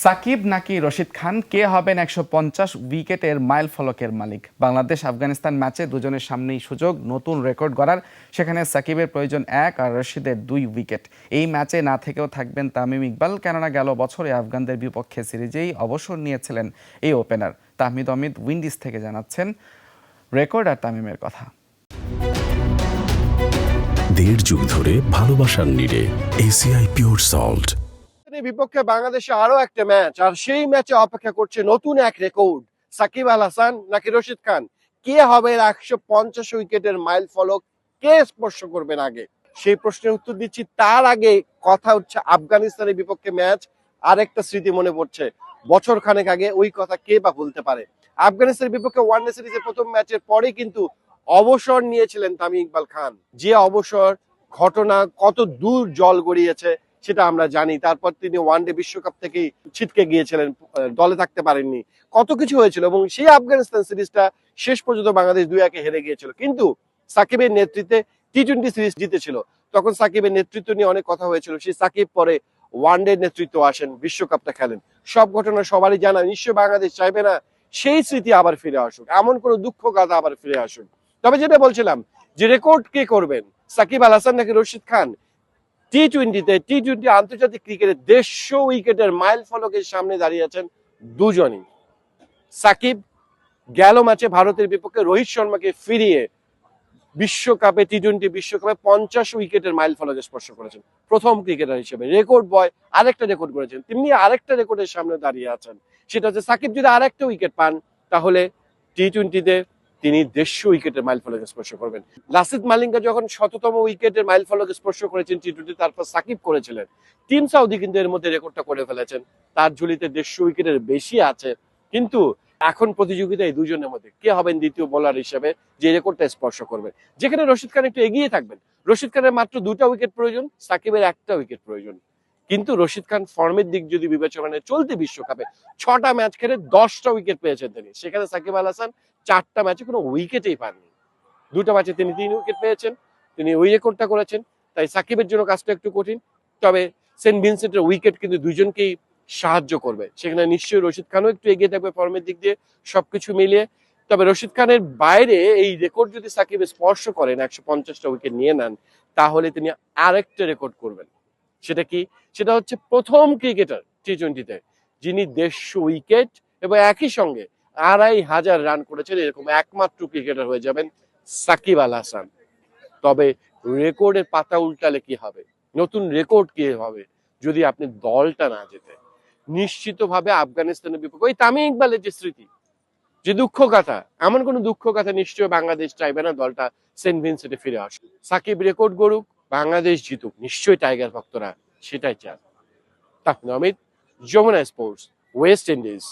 সাকিব নাকি রশিদ খান, কে হবেন ১৫০ উইকেটের মাইল ফলকের মালিক? বাংলাদেশ আফগানিস্তান ম্যাচে দুজনের সামনেই সুযোগ নতুন রেকর্ড গড়ার। সেখানে সাকিবের প্রয়োজন ১ আর রশিদের ২ উইকেট। এই ম্যাচে না থেকেও থাকবেন তামিম ইকবাল, কেননা গেল বছরে আফগানদের বিপক্ষে সিরিজেই অবসর নিয়েছিলেন এই ওপেনার। তাহমিদ অমিদ উইন্ডিজ থেকে জানাচ্ছেন রেকর্ড আর তামিমের কথা। দেড় যুগ ধরে ভালোবাসার নিড়ে এসিআই পিওর সল্ট। বিপক্ষে বাংলাদেশে আরো একটা ম্যাচ, আর সেই ম্যাচে অপেক্ষা করছে নতুন এক রেকর্ড। সাকিব আল হাসান নাকি রশিদ খান, কে হবে ১৫০ উইকেটের মাইল ফলক, কে স্পর্শ করবেন আগে? সেই প্রশ্নের উত্তর দিচ্ছি। তার আগে কথা হচ্ছে আফগানিস্তানের বিপক্ষে ম্যাচ। আরেকটা স্মৃতি মনে পড়ছে, বছর খানেক আগে। ওই কথা কে বা ভুলতে পারে? আফগানিস্তানের বিপক্ষে ওয়ানডে সিরিজের প্রথম ম্যাচের পরে কিন্তু অবসর নিয়েছিলেন তামিম ইকবাল খান। যে অবসর ঘটনা কত দূর জল গড়িয়েছে সেটা আমরা জানি। তারপর তিনি ওয়ানডে বিশ্বকাপ থেকেই ছিটকে গিয়েছিলেন, দলে থাকতে পারেননি, কত কিছু হয়েছিল। এবং সেই আফগানিস্তান সিরিজটা শেষ পর্যন্ত বাংলাদেশ ২-১ হেরে গিয়েছিল, কিন্তু সাকিবের নেতৃত্বে টি-20 সিরিজ জিতেছিল। তখন সাকিবের নেতৃত্ব নিয়ে অনেক কথা হয়েছিল। সেই সাকিব পরে ওয়ানডে নেতৃত্ব আসেন, বিশ্বকাপটা খেলেন। সব ঘটনা সবারই জানা। নিশ্চয়ই বাংলাদেশ চাইবে না সেই স্মৃতি আবার ফিরে আসুক, এমন কোন দুঃখ গাথা আবার ফিরে আসুক। তবে যেটা বলছিলাম, যে রেকর্ড কে করবেন, সাকিব আল হাসান নাকি রশিদ খান? টি-20 আন্তর্জাতিক ক্রিকেটে ১৫০ উইকেটের মাইল ফলকের সামনে দাঁড়িয়ে আছেন দুজনই। সাকিব গেল ম্যাচে ভারতের বিপক্ষে রোহিত শর্মাকে ফিরিয়ে বিশ্বকাপে টি-20 বিশ্বকাপে ৫০ উইকেটের মাইল ফলকে স্পর্শ করেছেন। প্রথম ক্রিকেটার হিসেবে রেকর্ড বয় আরেকটা রেকর্ড করেছেন। তিনি আরেকটা রেকর্ডের সামনে দাঁড়িয়ে আছেন, সেটা হচ্ছে সাকিব যদি আরেকটা উইকেট পান তাহলে টি-20তে তিনি ১৫০ উইকেটের মাইল ফলকে স্পর্শ করবেন। লাসিথ মালিঙ্গা যখন ১০০তম উইকেটের মাইল ফলকে স্পর্শ করেছেন টি-20, তারপর সাকিব করেছিলেন। টিম সাউদি কিন্তু এর মধ্যে রেকর্ডটা করে ফেলেছেন, তার ঝুলিতে ১৫০ উইকেটের বেশি আছে। কিন্তু এখন প্রতিযোগিতা এই দুজনের মধ্যে কে হবেন দ্বিতীয় বোলার হিসেবে যে রেকর্ডটা স্পর্শ করবে। যেখানে রশিদ খান একটু এগিয়ে থাকবেন। রশিদ খানের মাত্র ২টা উইকেট প্রয়োজন, সাকিবের ১টা উইকেট প্রয়োজন। কিন্তু রশিদ খান ফর্মের দিক যদি বিবেচনা, চলতি বিশ্বকাপে ৬টা ম্যাচ খেলে ১০টা উইকেট পেয়েছেন তিনি। সেখানে সাকিব আল হাসান ৪টা ম্যাচে কোনো উইকেটেই পাননি। ২টা ম্যাচে তিনি ৩ উইকেট পেয়েছেন, তিনি ওই রেকর্ডটা করেছেন। তাই সাকিবের জন্য কাজটা একটু কঠিন। তবে সেন্ট ভিনসেন্টের উইকেট কিন্তু দুজনকেই সাহায্য করবে। সেখানে নিশ্চয়ই রশিদ খানও একটু এগিয়ে থাকবে ফর্মের দিক দিয়ে, সবকিছু মিলিয়ে। তবে রশিদ খানের বাইরে এই রেকর্ড যদি সাকিব স্পর্শ করেন, ১৫০টা উইকেট নিয়ে নেন, তাহলে তিনি আরেকটা রেকর্ড করবেন। সেটা কি? সেটা হচ্ছে প্রথম ক্রিকেটার টি-20তে যিনি ১৫০ উইকেট এবং একই সঙ্গে ২৫০০ রান করেছেন, এরকম একমাত্র ক্রিকেটার হয়ে যাবেন সাকিব আল হাসান। তবে রেকর্ডের পাতা উল্টালে কি হবে, নতুন রেকর্ড কি হবে যদি আপনি দলটা না জেতে? নিশ্চিতভাবে আফগানিস্তানের বিপক্ষে ওই তামিম ইকবালের যে স্মৃতি, যে দুঃখ গাথা, এমন কোন দুঃখ গাথা নিশ্চয়ই বাংলাদেশ চাইবে না দলটা সেন্ট ভিনসেন্টে ফিরে আসুক। সাকিব রেকর্ড গড়ুক, বাংলাদেশ জিতুক, নিশ্চয়ই টাইগার ভক্তরা সেটাই চান। Tahmid Omid, Jamuna sports, West Indies.